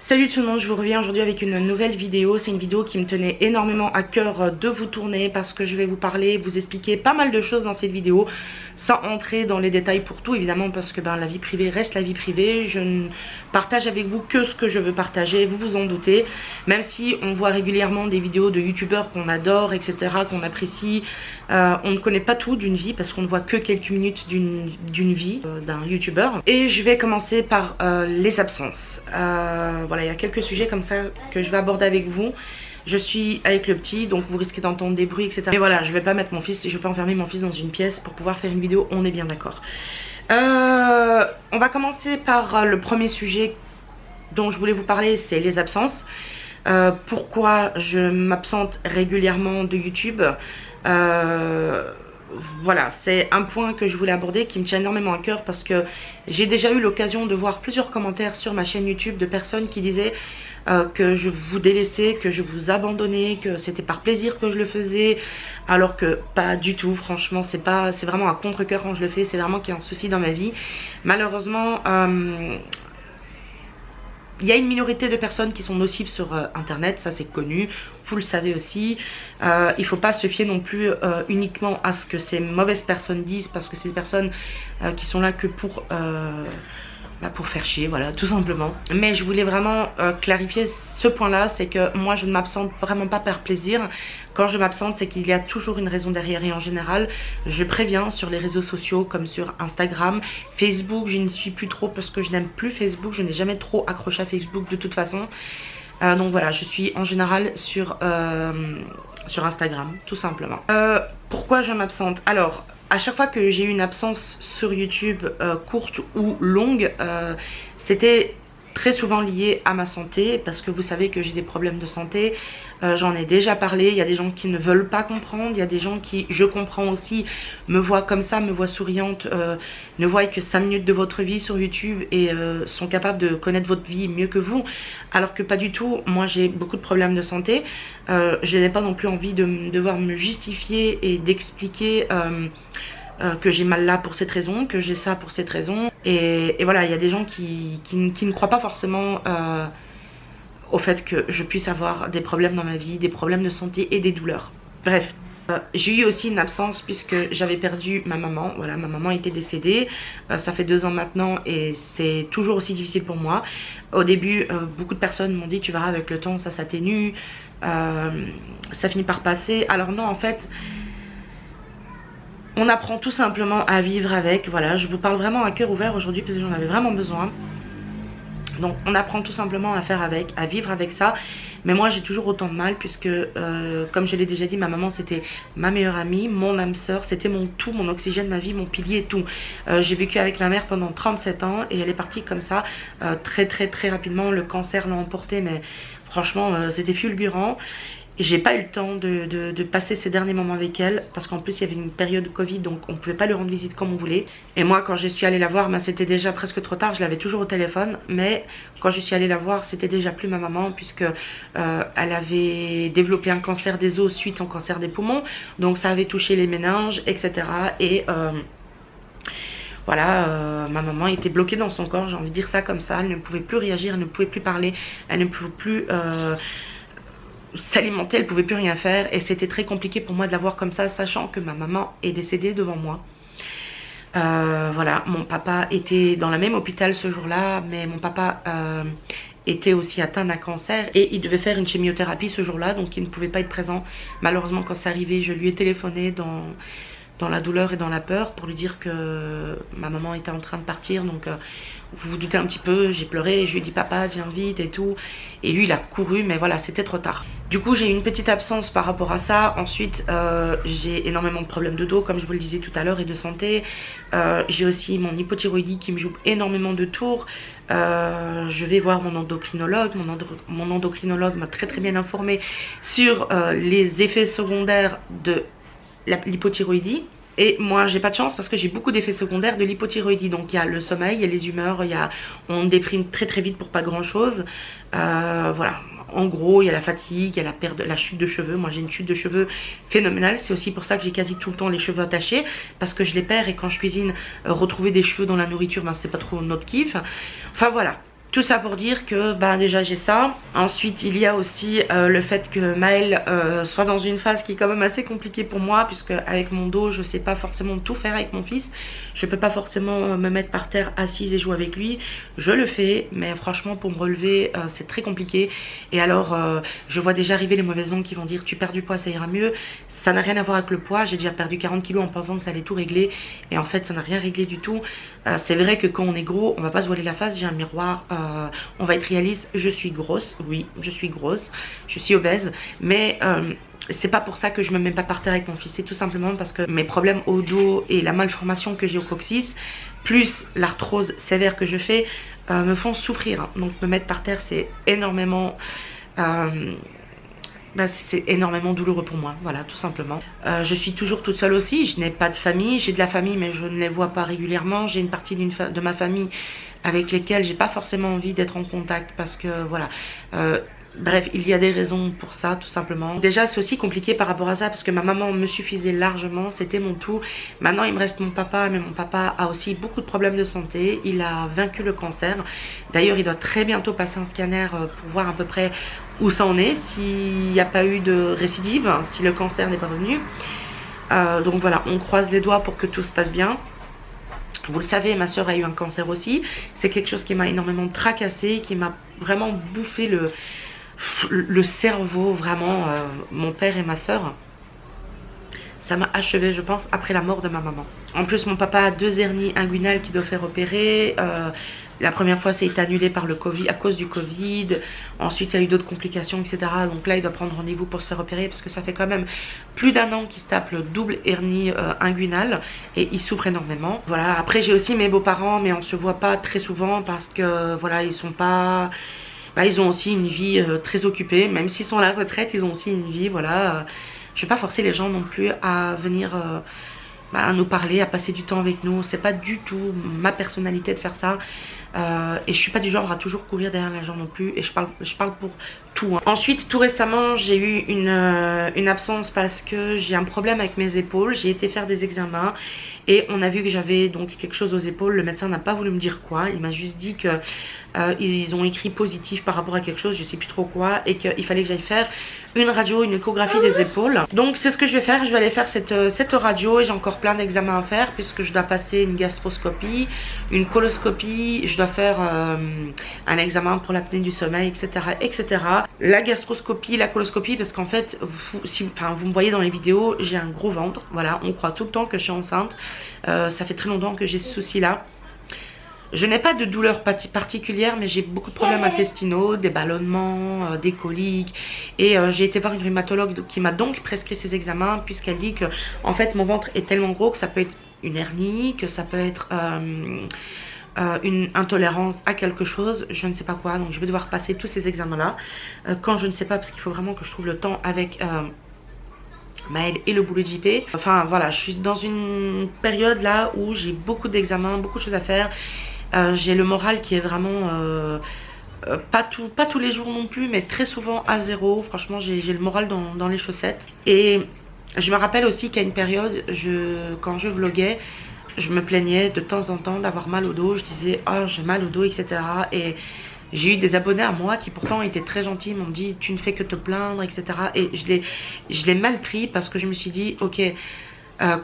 Salut tout le monde, je vous reviens aujourd'hui avec une nouvelle vidéo. C'est une vidéo qui me tenait énormément à cœur de vous tourner parce que je vais vous parler, vous expliquer pas mal de choses dans cette vidéo sans entrer dans les détails pour tout évidemment parce que la vie privée reste la vie privée. Je ne partage avec vous que ce que je veux partager, vous vous en doutez. Même si on voit régulièrement des vidéos de youtubeurs qu'on adore, etc., qu'on apprécie, on ne connaît pas tout d'une vie parce qu'on ne voit que quelques minutes d'une vie d'un youtubeur. Et je vais commencer par les absences. Voilà, il y a quelques sujets comme ça que je vais aborder avec vous. Je suis avec le petit, donc vous risquez d'entendre des bruits, etc. Mais voilà, je vais pas mettre mon fils, je vais pas enfermer mon fils dans une pièce pour pouvoir faire une vidéo, on est bien d'accord. On va commencer par le premier sujet dont je voulais vous parler, c'est les absences. Pourquoi je m'absente régulièrement de YouTube. Voilà, c'est un point que je voulais aborder qui me tient énormément à cœur parce que j'ai déjà eu l'occasion de voir plusieurs commentaires sur ma chaîne YouTube de personnes qui disaient que je vous délaissais, que je vous abandonnais, que c'était par plaisir que je le faisais, alors que pas du tout. Franchement, c'est vraiment à contre-cœur quand je le fais, c'est vraiment qu'il y a un souci dans ma vie. Malheureusement, il y a une minorité de personnes qui sont nocives sur internet, ça c'est connu, vous le savez aussi. Il ne faut pas se fier non plus uniquement à ce que ces mauvaises personnes disent, parce que c'est des personnes qui sont là que pour faire chier, voilà, tout simplement. Mais je voulais vraiment clarifier ce point là, c'est que moi je ne m'absente vraiment pas par plaisir. Quand je m'absente, c'est qu'il y a toujours une raison derrière, et en général je préviens sur les réseaux sociaux comme sur Instagram. Facebook, je n'y suis plus trop parce que je n'aime plus Facebook, je n'ai jamais trop accroché à Facebook de toute façon. Donc voilà, je suis en général sur Instagram, tout simplement. Pourquoi je m'absente? Alors, à chaque fois que j'ai eu une absence sur YouTube, courte ou longue, c'était très souvent lié à ma santé, parce que vous savez que j'ai des problèmes de santé. J'en ai déjà parlé, il y a des gens qui ne veulent pas comprendre, il y a des gens qui, je comprends aussi, me voient comme ça, me voient souriante, ne voient que 5 minutes de votre vie sur YouTube et sont capables de connaître votre vie mieux que vous, alors que pas du tout. Moi j'ai beaucoup de problèmes de santé, je n'ai pas non plus envie de devoir me justifier et d'expliquer que j'ai mal là pour cette raison, que j'ai ça pour cette raison. Et voilà, il y a des gens qui ne croient pas forcément au fait que je puisse avoir des problèmes dans ma vie, des problèmes de santé et des douleurs. Bref, j'ai eu aussi une absence puisque j'avais perdu ma maman. Voilà, ma maman était décédée, ça fait 2 ans maintenant et c'est toujours aussi difficile pour moi. Au début, beaucoup de personnes m'ont dit tu verras avec le temps ça s'atténue, ça finit par passer. Alors non, en fait, on apprend tout simplement à vivre avec. Voilà, je vous parle vraiment à cœur ouvert aujourd'hui parce que j'en avais vraiment besoin. Donc on apprend tout simplement à faire avec, à vivre avec ça. Mais moi j'ai toujours autant de mal puisque comme je l'ai déjà dit, ma maman c'était ma meilleure amie, mon âme sœur, c'était mon tout, mon oxygène, ma vie, mon pilier, tout. J'ai vécu avec ma mère pendant 37 ans et elle est partie comme ça très rapidement. Le cancer l'a emporté, mais franchement c'était fulgurant. Et j'ai pas eu le temps de passer ces derniers moments avec elle parce qu'en plus il y avait une période Covid, donc on pouvait pas lui rendre visite comme on voulait. Et moi quand je suis allée la voir, c'était déjà presque trop tard, je l'avais toujours au téléphone, mais quand je suis allée la voir c'était déjà plus ma maman puisque elle avait développé un cancer des os suite au cancer des poumons, donc ça avait touché les méninges, etc. Et voilà, ma maman était bloquée dans son corps, j'ai envie de dire ça comme ça, elle ne pouvait plus réagir, elle ne pouvait plus parler, elle ne pouvait plus s'alimenter, elle pouvait plus rien faire et c'était très compliqué pour moi de la voir comme ça, sachant que ma maman est décédée devant moi. Voilà, mon papa était dans le même hôpital ce jour-là, mais mon papa était aussi atteint d'un cancer et il devait faire une chimiothérapie ce jour-là, donc il ne pouvait pas être présent. Malheureusement quand c'est arrivé, je lui ai téléphoné dans la douleur et dans la peur pour lui dire que ma maman était en train de partir, donc vous vous doutez un petit peu, j'ai pleuré, je lui ai dit papa viens vite et tout, et lui il a couru, mais voilà c'était trop tard. Du coup j'ai eu une petite absence par rapport à ça. Ensuite j'ai énormément de problèmes de dos comme je vous le disais tout à l'heure et de santé. J'ai aussi mon hypothyroïdie qui me joue énormément de tours. Je vais voir mon endocrinologue, mon endocrinologue m'a très bien informé sur les effets secondaires de l'hypothyroïdie. Et moi j'ai pas de chance parce que j'ai beaucoup d'effets secondaires de l'hypothyroïdie. Donc il y a le sommeil, il y a les humeurs, on déprime très vite pour pas grand chose. Voilà, en gros il y a la fatigue, il y a la chute de cheveux. Moi j'ai une chute de cheveux phénoménale. C'est aussi pour ça que j'ai quasi tout le temps les cheveux attachés, parce que je les perds et quand je cuisine, retrouver des cheveux dans la nourriture, c'est pas trop notre kiff. Enfin voilà, Tout ça pour dire que déjà j'ai ça. Ensuite il y a aussi le fait que Maël soit dans une phase qui est quand même assez compliquée pour moi, puisque avec mon dos je sais pas forcément tout faire avec mon fils. Je peux pas forcément me mettre par terre assise et jouer avec lui. Je le fais, mais franchement pour me relever c'est très compliqué. Et alors je vois déjà arriver les mauvaises ondes qui vont dire tu perds du poids ça ira mieux. Ça n'a rien à voir avec le poids, j'ai déjà perdu 40 kilos en pensant que ça allait tout régler. Et en fait ça n'a rien réglé du tout. C'est vrai que quand on est gros on va pas se voiler la face, j'ai un miroir, on va être réaliste, je suis grosse, oui je suis grosse, je suis obèse, mais c'est pas pour ça que je me mets pas par terre avec mon fils, c'est tout simplement parce que mes problèmes au dos et la malformation que j'ai au coccyx, plus l'arthrose sévère que je fais, me font souffrir. Donc me mettre par terre c'est énormément... c'est énormément douloureux pour moi, voilà, tout simplement. Je suis toujours toute seule aussi, je n'ai pas de famille, j'ai de la famille mais je ne les vois pas régulièrement. J'ai une partie de ma famille avec lesquelles j'ai pas forcément envie d'être en contact parce que voilà, bref, il y a des raisons pour ça, tout simplement. Déjà, c'est aussi compliqué par rapport à ça parce que ma maman me suffisait largement, c'était mon tout. Maintenant, il me reste mon papa, mais mon papa a aussi beaucoup de problèmes de santé. Il a vaincu le cancer. D'ailleurs, il doit très bientôt passer un scanner pour voir à peu près où ça en est, s'il n'y a pas eu de récidive, si le cancer n'est pas revenu. Donc voilà, on croise les doigts pour que tout se passe bien. Vous le savez, ma soeur a eu un cancer aussi. C'est quelque chose qui m'a énormément tracassé, qui m'a vraiment bouffé le cerveau, vraiment. Mon père et ma soeur, ça m'a achevé, je pense, après la mort de ma maman. En plus, mon papa a 2 hernies inguinales qu'il doit faire opérer. La première fois, ça a été annulé par le Covid, à cause du Covid. Ensuite, il y a eu d'autres complications, etc. Donc là, il doit prendre rendez-vous pour se faire opérer parce que ça fait quand même plus d'1 an qu'il se tape le double hernie inguinale et il souffre énormément. Voilà. Après, j'ai aussi mes beaux-parents, mais on se voit pas très souvent parce que voilà, ils sont pas... ils ont aussi une vie très occupée. Même s'ils sont à la retraite, ils ont aussi une vie, voilà. Je vais pas forcer les gens non plus à venir... à nous parler, à passer du temps avec nous. C'est pas du tout ma personnalité de faire ça. Et je suis pas du genre à toujours courir derrière les gens non plus. Et je parle pour tout. Hein. Ensuite, tout récemment, j'ai eu une absence parce que j'ai un problème avec mes épaules. J'ai été faire des examens et on a vu que j'avais donc quelque chose aux épaules. Le médecin n'a pas voulu me dire quoi. Il m'a juste dit que ils ont écrit positif par rapport à quelque chose, je sais plus trop quoi, et qu'il fallait que j'aille faire une radio, une échographie des épaules. Donc c'est ce que je vais faire, je vais aller faire cette radio et j'ai encore plein d'examens à faire puisque je dois passer une gastroscopie, une coloscopie, je dois faire un examen pour l'apnée du sommeil, etc., etc. La gastroscopie, la coloscopie, parce qu'en fait, vous me voyez dans les vidéos, j'ai un gros ventre, voilà, on croit tout le temps que je suis enceinte, ça fait très longtemps que j'ai ce souci-là. Je n'ai pas de douleur particulière, mais j'ai beaucoup de problèmes intestinaux, des ballonnements, des coliques. Et j'ai été voir une rhumatologue qui m'a donc prescrit ces examens, puisqu'elle dit que en fait mon ventre est tellement gros que ça peut être une hernie, que ça peut être une intolérance à quelque chose, je ne sais pas quoi. Donc je vais devoir passer tous ces examens-là. Quand je ne sais pas, parce qu'il faut vraiment que je trouve le temps avec... Maël et le boulot de JP. Enfin voilà, je suis dans une période là où j'ai beaucoup d'examens, beaucoup de choses à faire. J'ai le moral qui est vraiment pas tous les jours non plus, mais très souvent à zéro. Franchement j'ai le moral dans les chaussettes. Et je me rappelle aussi qu'à une période, quand je vloguais, je me plaignais de temps en temps d'avoir mal au dos. Je disais oh j'ai mal au dos, etc. Et j'ai eu des abonnés à moi qui pourtant étaient très gentils, m'ont dit tu ne fais que te plaindre, etc. Et je l'ai mal pris parce que je me suis dit ok,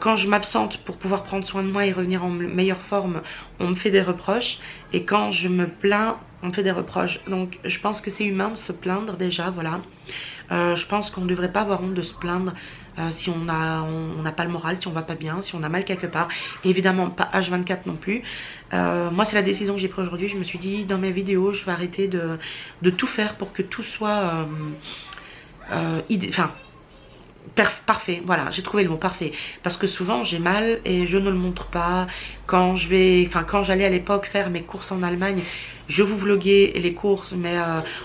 quand je m'absente pour pouvoir prendre soin de moi et revenir en meilleure forme, on me fait des reproches. Et quand je me plains, on me fait des reproches. Donc je pense que c'est humain de se plaindre déjà, voilà. Je pense qu'on ne devrait pas avoir honte de se plaindre si on n'a pas le moral, si on va pas bien, si on a mal quelque part. Et évidemment pas H24 non plus. Moi c'est la décision que j'ai prise aujourd'hui. Je me suis dit dans mes vidéos je vais arrêter de tout faire pour que tout soit parfait, voilà, j'ai trouvé le mot parfait. Parce que souvent j'ai mal et je ne le montre pas. Quand j'allais à l'époque faire mes courses en Allemagne, je vous vloguais les courses, mais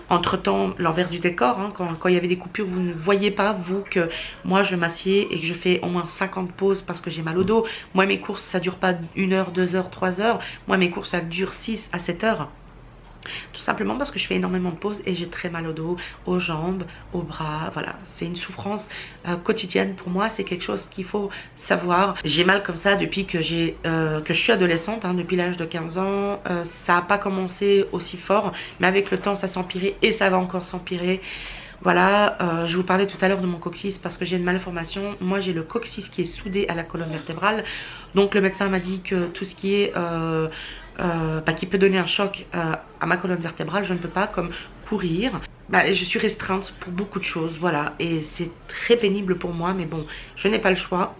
entre temps l'envers du décor, hein, quand il y avait des coupures, vous ne voyez pas vous que moi je m'assieds et que je fais au moins 50 pauses parce que j'ai mal au dos. Moi mes courses ça dure pas 1 heure, 2 heures, 3 heures. Moi mes courses ça dure 6 à 7 heures. Tout simplement parce que je fais énormément de pauses et j'ai très mal au dos, aux jambes, aux bras. Voilà, c'est une souffrance quotidienne pour moi. C'est quelque chose qu'il faut savoir. J'ai mal comme ça depuis que je suis adolescente, hein, depuis l'âge de 15 ans. Ça n'a pas commencé aussi fort, mais avec le temps ça s'est empiré et ça va encore s'empirer. Voilà, je vous parlais tout à l'heure de mon coccyx parce que j'ai une malformation. Moi j'ai le coccyx qui est soudé à la colonne vertébrale. Donc le médecin m'a dit que tout ce qui est qui peut donner un choc à ma colonne vertébrale, je ne peux pas, comme courir. Je suis restreinte pour beaucoup de choses, voilà, et c'est très pénible pour moi, mais bon, je n'ai pas le choix.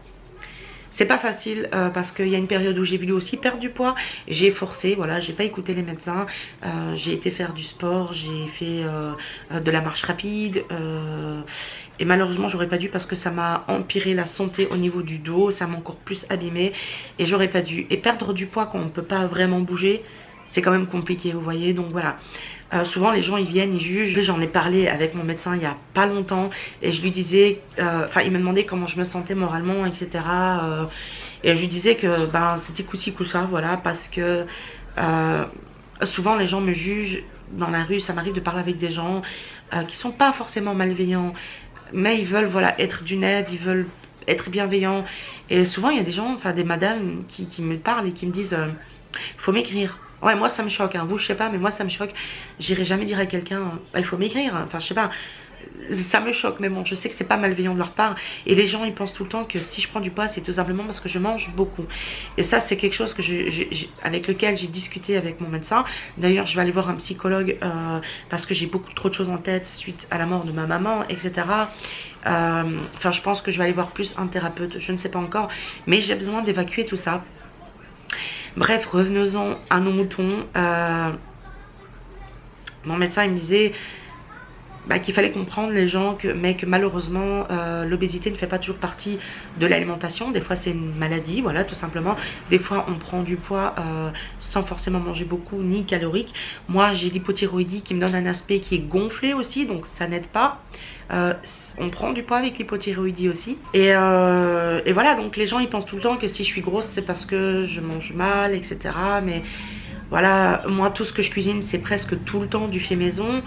C'est pas facile parce qu'il y a une période où j'ai voulu aussi perdre du poids. J'ai forcé, voilà, j'ai pas écouté les médecins. J'ai été faire du sport, j'ai fait de la marche rapide. Et malheureusement, j'aurais pas dû parce que ça m'a empiré la santé au niveau du dos. Ça m'a encore plus abîmé et j'aurais pas dû. Et perdre du poids quand on peut pas vraiment bouger, c'est quand même compliqué, vous voyez. Donc voilà. Souvent les gens ils viennent, ils jugent. J'en ai parlé avec mon médecin il y a pas longtemps et je lui disais, il me demandait comment je me sentais moralement, etc. Et je lui disais que c'était coup-ci coup-ça, voilà, parce que souvent les gens me jugent dans la rue. Ça m'arrive de parler avec des gens qui sont pas forcément malveillants, mais ils veulent, voilà, être d'une aide, ils veulent être bienveillants. Et souvent il y a des gens, des madames qui me parlent et qui me disent faut m'écrire. Ouais, moi ça me choque, hein. Vous je sais pas, mais moi ça me choque. J'irai jamais dire à quelqu'un il faut m'écrire, je sais pas, ça me choque, mais bon, je sais que c'est pas malveillant de leur part. Et les gens ils pensent tout le temps que si je prends du poids c'est tout simplement parce que je mange beaucoup. Et ça c'est quelque chose que avec lequel j'ai discuté avec mon médecin. D'ailleurs je vais aller voir un psychologue parce que j'ai beaucoup trop de choses en tête suite à la mort de ma maman, etc. Je pense que je vais aller voir plus un thérapeute, je ne sais pas encore, mais j'ai besoin d'évacuer tout ça. Bref, revenons-en à nos moutons. Mon médecin il me disait qu'il fallait comprendre les gens, mais que malheureusement l'obésité ne fait pas toujours partie de l'alimentation. Des fois c'est une maladie, voilà, tout simplement. Des fois on prend du poids sans forcément manger beaucoup ni calorique. Moi j'ai l'hypothyroïdie qui me donne un aspect qui est gonflé aussi, donc ça n'aide pas. On prend du poids avec l'hypothyroïdie aussi. Et voilà, donc les gens ils pensent tout le temps que si je suis grosse c'est parce que je mange mal, etc. Mais voilà, moi tout ce que je cuisine c'est presque tout le temps du fait maison.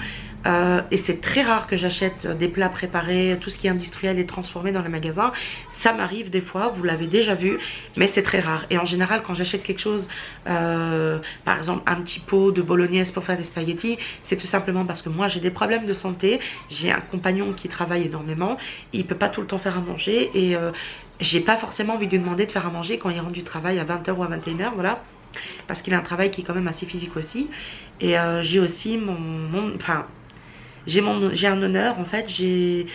Et c'est très rare que j'achète des plats préparés, tout ce qui est industriel et transformé dans les magasins. Ça m'arrive des fois, vous l'avez déjà vu, mais c'est très rare. Et en général quand j'achète quelque chose, par exemple un petit pot de bolognaise pour faire des spaghettis, c'est tout simplement parce que moi j'ai des problèmes de santé. J'ai un compagnon qui travaille énormément, il peut pas tout le temps faire à manger. Et j'ai pas forcément envie de lui demander de faire à manger quand il rentre du travail à 20 h ou à 21 h, voilà. Parce qu'il a un travail qui est quand même assez physique aussi. Et j'ai aussi j'ai un honneur, en fait, j'ai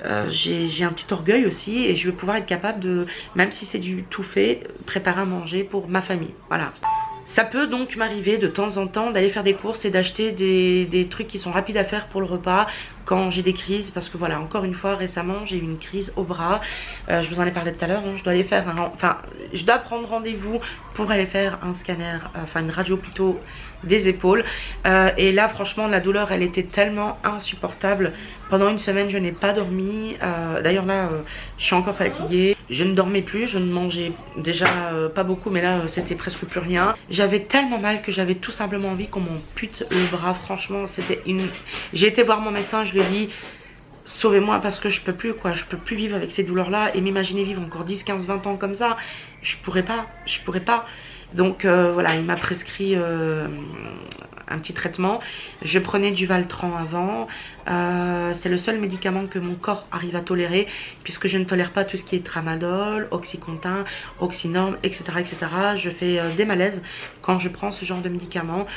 un petit orgueil aussi, et je veux pouvoir être capable de, même si c'est du tout fait, préparer à manger pour ma famille, voilà. Ça peut donc m'arriver de temps en temps d'aller faire des courses et d'acheter des trucs qui sont rapides à faire pour le repas quand j'ai des crises, parce que voilà, encore une fois récemment j'ai eu une crise au bras. Je vous en ai parlé tout à l'heure, hein, je dois aller faire je dois prendre rendez-vous pour aller faire un scanner, une radio plutôt des épaules. Et là franchement la douleur elle était tellement insupportable. Pendant une semaine je n'ai pas dormi. D'ailleurs là je suis encore fatiguée. Je ne dormais plus, je ne mangeais déjà pas beaucoup, mais là c'était presque plus rien. J'avais tellement mal que j'avais tout simplement envie qu'on m'ampute le bras. Franchement c'était une... J'ai été voir mon médecin, je lui ai dit sauvez-moi parce que je peux plus, quoi, je peux plus vivre avec ces douleurs là. Et m'imaginer vivre encore 10, 15, 20 ans comme ça, je pourrais pas. Donc voilà, il m'a prescrit un petit traitement. Je prenais du Valtran avant. C'est le seul médicament que mon corps arrive à tolérer, puisque je ne tolère pas tout ce qui est tramadol, oxycontin, oxynorm, etc. etc. Je fais des malaises quand je prends ce genre de médicaments.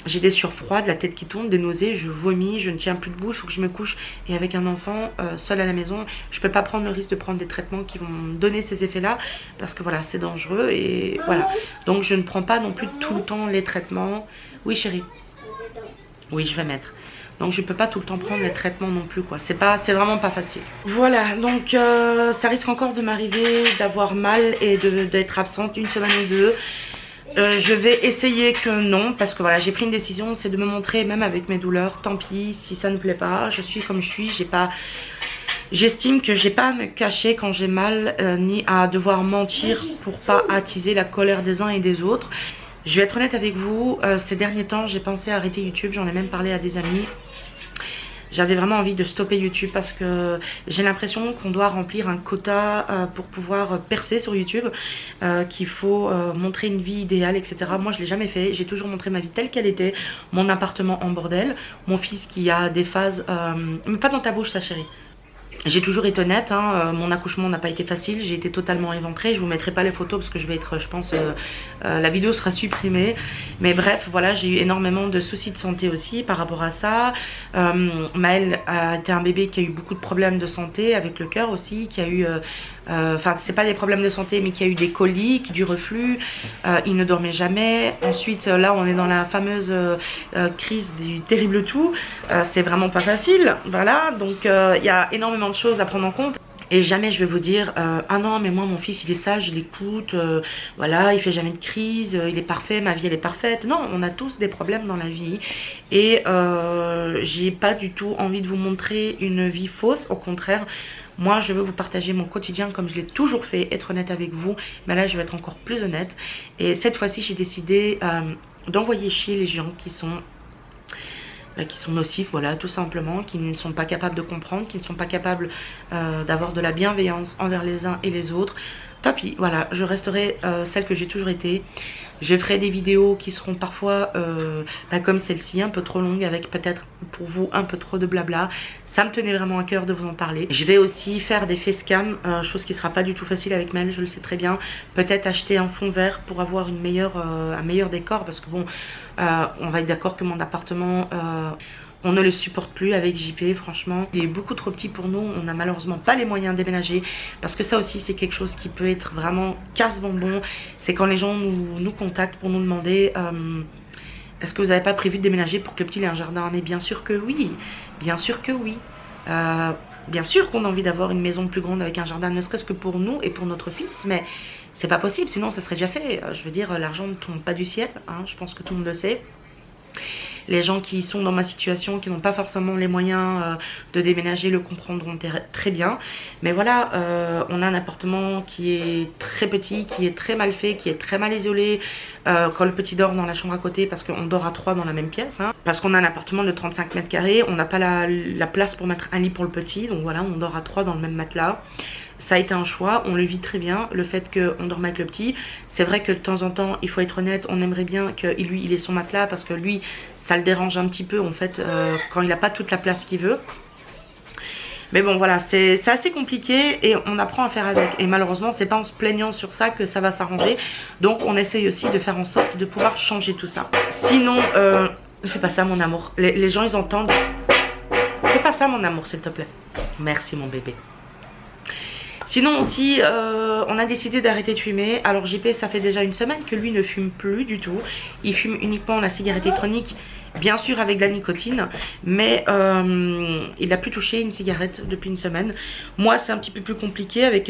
J'ai des surfroids, de la tête qui tourne, des nausées, je vomis, je ne tiens plus debout, il faut que je me couche. Et avec un enfant seul à la maison, je peux pas prendre le risque de prendre des traitements qui vont me donner ces effets-là, parce que voilà, c'est dangereux. Et voilà, donc je ne prends pas non plus tout le temps les traitements. Oui chérie. Oui, je vais mettre. Donc je peux pas tout le temps prendre les traitements non plus, quoi. C'est vraiment pas facile. Voilà, donc ça risque encore de m'arriver d'avoir mal et d'être absente une semaine ou deux. Je vais essayer que non, parce que voilà, j'ai pris une décision, c'est de me montrer même avec mes douleurs. Tant pis si ça ne plaît pas, je suis comme je suis. J'estime que j'ai pas à me cacher quand j'ai mal, ni à devoir mentir pour pas attiser la colère des uns et des autres. Je vais être honnête avec vous, ces derniers temps j'ai pensé à arrêter YouTube, j'en ai même parlé à des amis. J'avais vraiment envie de stopper YouTube parce que j'ai l'impression qu'on doit remplir un quota pour pouvoir percer sur YouTube, qu'il faut montrer une vie idéale, etc. Moi je l'ai jamais fait, j'ai toujours montré ma vie telle qu'elle était, mon appartement en bordel, mon fils qui a des phases... mais pas dans ta bouche ça chérie. J'ai toujours été honnête, hein, mon accouchement n'a pas été facile, j'ai été totalement éventrée. Je vous mettrai pas les photos parce que je vais être, je pense, la vidéo sera supprimée. Mais bref, voilà, j'ai eu énormément de soucis de santé aussi par rapport à ça. Maël a été un bébé qui a eu beaucoup de problèmes de santé, avec le cœur aussi, qui a eu... Enfin, c'est pas des problèmes de santé, mais qui a eu des coliques, du reflux. Il ne dormait jamais. Ensuite, là, on est dans la fameuse crise du terrible tout. C'est vraiment pas facile, voilà. Donc, il y a énormément de choses à prendre en compte. Et jamais je vais vous dire ah non mais moi mon fils il est sage, il écoute, voilà, il fait jamais de crise, il est parfait, ma vie elle est parfaite. Non, on a tous des problèmes dans la vie et j'ai pas du tout envie de vous montrer une vie fausse, au contraire. Moi je veux vous partager mon quotidien comme je l'ai toujours fait, être honnête avec vous, mais là je vais être encore plus honnête. Et cette fois-ci j'ai décidé d'envoyer chier les gens qui sont nocifs, voilà, tout simplement, qui ne sont pas capables de comprendre, qui ne sont pas capables d'avoir de la bienveillance envers les uns et les autres. Tant pis, voilà, je resterai celle que j'ai toujours été. Je ferai des vidéos qui seront parfois comme celle-ci, un peu trop longues, avec peut-être pour vous un peu trop de blabla. Ça me tenait vraiment à cœur de vous en parler. Je vais aussi faire des facecam, chose qui sera pas du tout facile avec Mel, je le sais très bien. Peut-être acheter un fond vert pour avoir un meilleur décor, parce que bon, on va être d'accord que mon appartement... on ne le supporte plus avec JP, franchement. Il est beaucoup trop petit pour nous, on n'a malheureusement pas les moyens de déménager. Parce que ça aussi c'est quelque chose qui peut être vraiment casse-bonbon. C'est quand les gens nous contactent pour nous demander est-ce que vous n'avez pas prévu de déménager pour que le petit ait un jardin? Mais bien sûr que oui, bien sûr que oui. Bien sûr qu'on a envie d'avoir une maison plus grande avec un jardin, ne serait-ce que pour nous et pour notre fils, mais c'est pas possible, sinon ça serait déjà fait. Je veux dire, l'argent ne tombe pas du ciel, hein, je pense que tout le monde le sait. Les gens qui sont dans ma situation, qui n'ont pas forcément les moyens de déménager, le comprendront très bien. Mais voilà, on a un appartement qui est très petit, qui est très mal fait, qui est très mal isolé. Quand le petit dort dans la chambre à côté, parce qu'on dort à 3 dans la même pièce, hein, parce qu'on a un appartement de 35 mètres carrés, on n'a pas la place pour mettre un lit pour le petit. Donc voilà, on dort à 3 dans le même matelas. Ça a été un choix, on le vit très bien, le fait qu'on dorme avec le petit. C'est vrai que de temps en temps, il faut être honnête, on aimerait bien que lui, il ait son matelas, parce que lui, ça le dérange un petit peu en fait, quand il n'a pas toute la place qu'il veut. Mais bon voilà, c'est assez compliqué et on apprend à faire avec. Et malheureusement, c'est pas en se plaignant sur ça que ça va s'arranger. Donc on essaye aussi de faire en sorte de pouvoir changer tout ça. Sinon, fais pas ça mon amour, les gens ils entendent. Fais pas ça mon amour s'il te plaît. Merci mon bébé. Sinon aussi, on a décidé d'arrêter de fumer. Alors JP, ça fait déjà une semaine que lui ne fume plus du tout. Il fume uniquement la cigarette électronique, bien sûr avec de la nicotine. Mais il n'a plus touché une cigarette depuis une semaine. Moi, c'est un petit peu plus compliqué.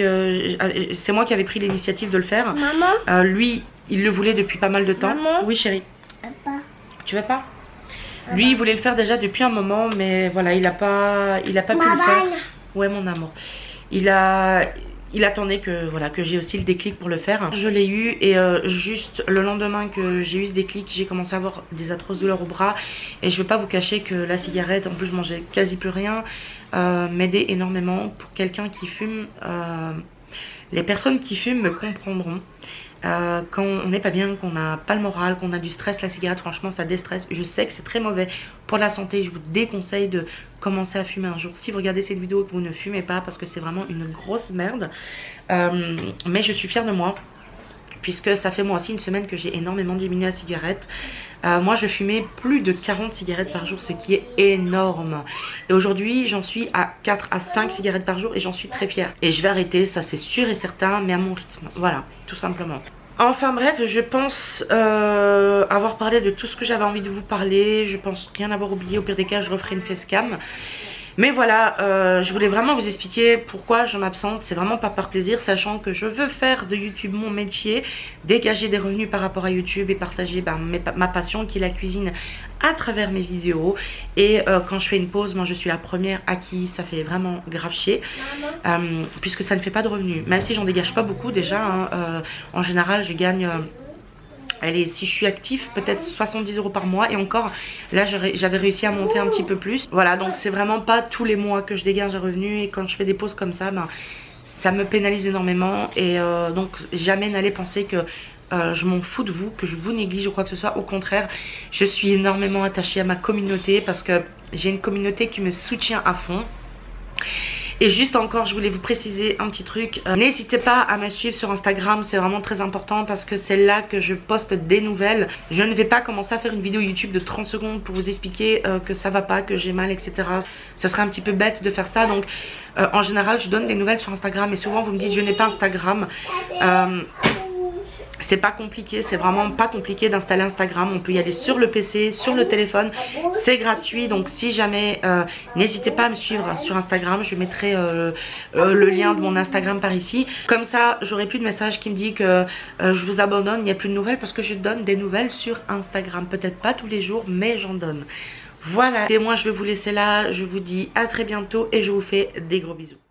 C'est moi qui avais pris l'initiative de le faire. Maman, lui, il le voulait depuis pas mal de temps. Maman. Oui chérie. Papa. Tu vas pas? Lui, il voulait le faire déjà depuis un moment. Mais voilà, il a pas pu le faire. Ouais mon amour. Il attendait que j'ai aussi le déclic pour le faire. Je l'ai eu et juste le lendemain que j'ai eu ce déclic, j'ai commencé à avoir des atroces douleurs au bras. Et je ne vais pas vous cacher que la cigarette, en plus je mangeais quasi plus rien, m'aidait énormément. Pour quelqu'un qui fume, les personnes qui fument me comprendront. Quand on n'est pas bien, qu'on n'a pas le moral, qu'on a du stress, la cigarette franchement ça déstresse. Je sais que c'est très mauvais pour la santé, je vous déconseille de commencer à fumer un jour si vous regardez cette vidéo et que vous ne fumez pas, parce que c'est vraiment une grosse merde. Mais je suis fière de moi, puisque ça fait moi aussi une semaine que j'ai énormément diminué la cigarette. Moi je fumais plus de 40 cigarettes par jour, ce qui est énorme. Et aujourd'hui j'en suis à 4 à 5 cigarettes par jour et j'en suis très fière. Et je vais arrêter, ça c'est sûr et certain, mais à mon rythme. Voilà, tout simplement. Enfin bref, je pense avoir parlé de tout ce que j'avais envie de vous parler. Je pense rien avoir oublié, au pire des cas je referai une facecam. Mais voilà, je voulais vraiment vous expliquer pourquoi je m'absente. C'est vraiment pas par plaisir, sachant que je veux faire de YouTube mon métier, dégager des revenus par rapport à YouTube et partager ma passion qui est la cuisine à travers mes vidéos. Et quand je fais une pause, moi je suis la première à qui ça fait vraiment grave chier, puisque ça ne fait pas de revenus. Même si j'en dégage pas beaucoup déjà, hein, en général je gagne allez, si je suis active, peut-être 70 € par mois. Et encore, là j'avais réussi à monter un petit peu plus. Voilà, donc c'est vraiment pas tous les mois que je dégage un revenu. Et quand je fais des pauses comme ça, ben, ça me pénalise énormément. Et donc jamais n'allez penser que je m'en fous de vous, que je vous néglige ou quoi que ce soit. Au contraire, je suis énormément attachée à ma communauté parce que j'ai une communauté qui me soutient à fond. Et juste encore, je voulais vous préciser un petit truc. N'hésitez pas à me suivre sur Instagram, c'est vraiment très important parce que c'est là que je poste des nouvelles. Je ne vais pas commencer à faire une vidéo YouTube de 30 secondes pour vous expliquer que ça va pas, que j'ai mal, etc. Ça serait un petit peu bête de faire ça. Donc en général, je donne des nouvelles sur Instagram et souvent vous me dites je n'ai pas Instagram. C'est pas compliqué, c'est vraiment pas compliqué d'installer Instagram. On peut y aller sur le PC, sur le téléphone, c'est gratuit. Donc si jamais, n'hésitez pas à me suivre sur Instagram. Je mettrai le lien de mon Instagram par ici. Comme ça, j'aurai plus de messages qui me disent que je vous abandonne, il n'y a plus de nouvelles, parce que je donne des nouvelles sur Instagram. Peut-être pas tous les jours, mais j'en donne. Voilà, et moi je vais vous laisser là. Je vous dis à très bientôt et je vous fais des gros bisous.